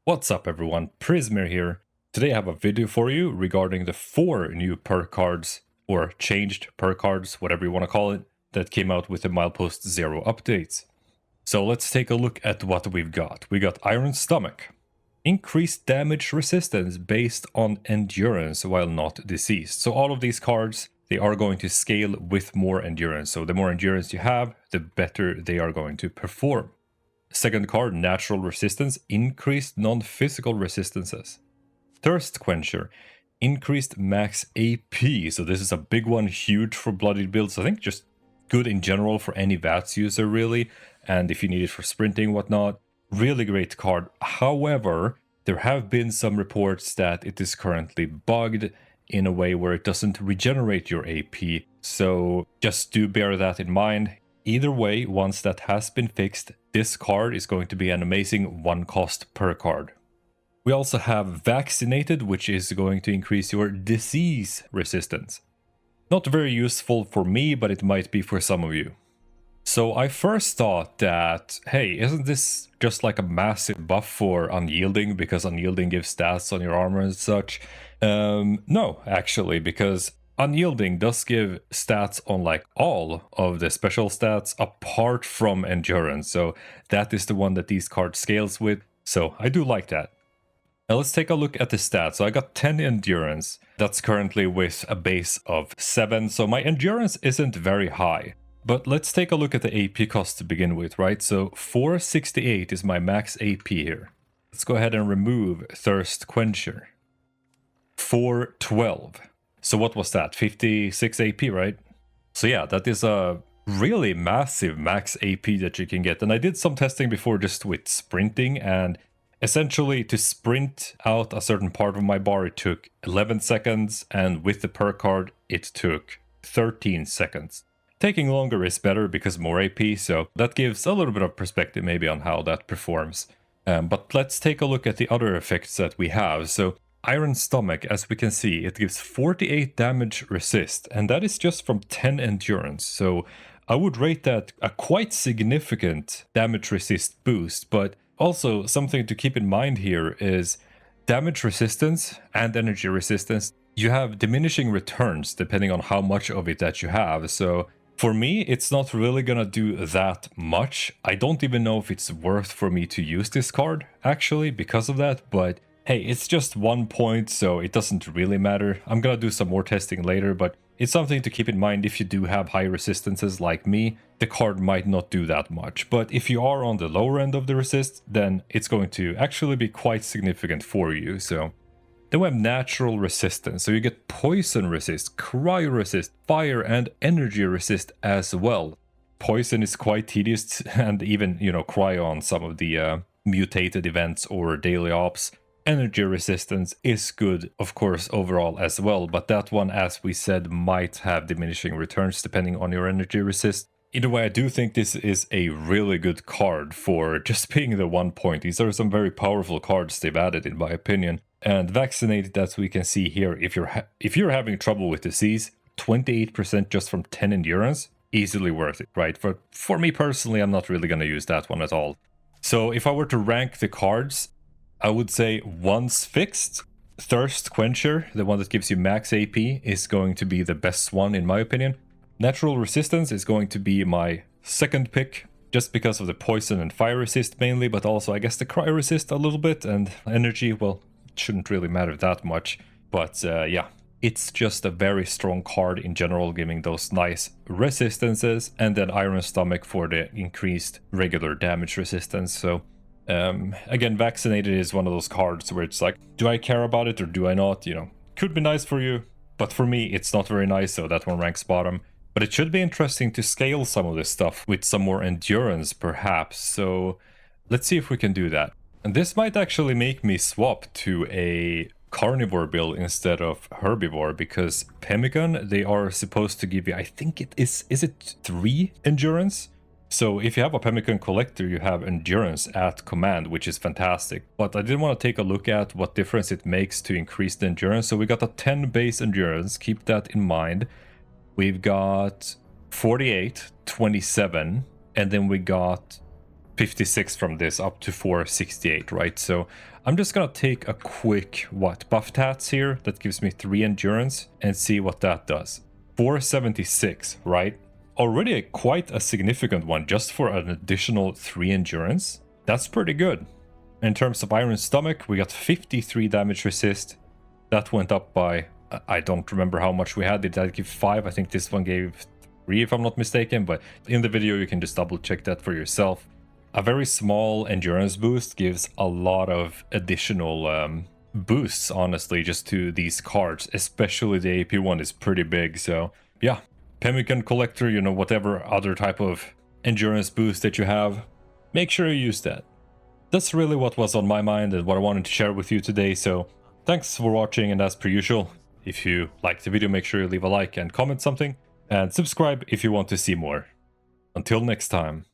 What's up everyone, Prizmere here. Today I have a video for you regarding the 4 new perk cards, or changed perk cards, whatever you want to call it, that came out with the Milepost Zero updates. So let's take a look at what we've got. We got Iron Stomach. Increased damage resistance based on endurance while not diseased. So all of these cards, they are going to scale with more endurance. So the more endurance you have, the better they are going to perform. Second card, Natural Resistance, increased non-physical resistances. Thirst Quencher, increased max AP. So this is a big one, huge for bloodied builds. I think just good in general for any VATS user really. And if you need it for sprinting, whatnot, really great card. However, there have been some reports that it is currently bugged in a way where it doesn't regenerate your AP. So just do bear that in mind. Either way, once that has been fixed, this card is going to be an amazing 1 cost per card. We also have Vaccinated, which is going to increase your disease resistance. Not very useful for me, but it might be for some of you. So I first thought that, hey, isn't this just like a massive buff for Unyielding, because Unyielding gives stats on your armor and such? No, actually, because Unyielding does give stats on like all of the special stats apart from endurance, so that is the one that these cards scales with, so I do like that. Now let's take a look at the stats. So I got 10 endurance, that's currently with a base of 7, so my endurance isn't very high. But let's take a look at the AP cost to begin with, right? So 468 is my max AP here. Let's go ahead and remove Thirst Quencher. 412. So what was that? 56 AP, right? So yeah, that is a really massive max AP that you can get. And I did some testing before just with sprinting, and essentially to sprint out a certain part of my bar it took 11 seconds, and with the perk card it took 13 seconds. Taking longer is better because more AP, so that gives a little bit of perspective maybe on how that performs. But let's take a look at the other effects that we have. So Iron Stomach, as we can see, it gives 48 damage resist, and that is just from 10 endurance. So I would rate that a quite significant damage resist boost, but also something to keep in mind here is damage resistance and energy resistance. You have diminishing returns depending on how much of it that you have. So for me, it's not really gonna do that much. I don't even know if it's worth for me to use this card actually because of that, but hey, it's just 1 point, so it doesn't really matter. I'm gonna do some more testing later, but it's something to keep in mind. If you do have high resistances like me, the card might not do that much. But if you are on the lower end of the resist, then it's going to actually be quite significant for you. So then we have Natural Resistance. So you get Poison Resist, Cryo Resist, Fire, and Energy Resist as well. Poison is quite tedious, and even, Cryo on some of the mutated events or daily ops. Energy resistance is good, of course, overall as well, but that one, as we said, might have diminishing returns depending on your energy resist. Either way, I do think this is a really good card for just being the 1 point. These are some very powerful cards they've added, in my opinion. And Vaccinated, as we can see here, if you're having trouble with disease, 28% just from 10 endurance, easily worth it, right? For me personally, I'm not really going to use that one at all. So if I were to rank the cards, I would say once fixed, Thirst Quencher, the one that gives you max AP, is going to be the best one in my opinion. Natural Resistance is going to be my second pick, just because of the poison and fire resist mainly, but also I guess the cryo resist a little bit, and energy, well, it shouldn't really matter that much. But yeah, it's just a very strong card in general, giving those nice resistances, and then Iron Stomach for the increased regular damage resistance. So again, Vaccinated is one of those cards where it's like, do I care about it or do I not? Could be nice for you, but for me it's not very nice, so that one ranks bottom. But it should be interesting to scale some of this stuff with some more endurance perhaps, so let's see if we can do that. And this might actually make me swap to a carnivore build instead of herbivore, because Pemmican, they are supposed to give you, I think it is it 3 endurance? So if you have a Pemmican Collector, you have endurance at command, which is fantastic. But I did want to take a look at what difference it makes to increase the endurance. So we got a 10 base endurance, keep that in mind. We've got 48, 27, and then we got 56 from this up to 468, right? So I'm just gonna take a quick, buff tats here. That gives me 3 endurance and see what that does. 476, right? Already quite a significant one just for an additional 3 endurance. That's pretty good. In terms of Iron Stomach, we got 53 damage resist. That went up by, I don't remember how much we had. Did that give 5? I think this one gave 3 if I'm not mistaken, but in the video you can just double check that for yourself. A very small endurance boost gives a lot of additional boosts, honestly, just to these cards, especially the AP one is pretty big. So yeah, Pemmican Collector, you know, whatever other type of endurance boost that you have, make sure you use that. That's really what was on my mind and what I wanted to share with you today. So thanks for watching, and as per usual, if you liked the video, make sure you leave a like and comment something, and subscribe if you want to see more. Until next time.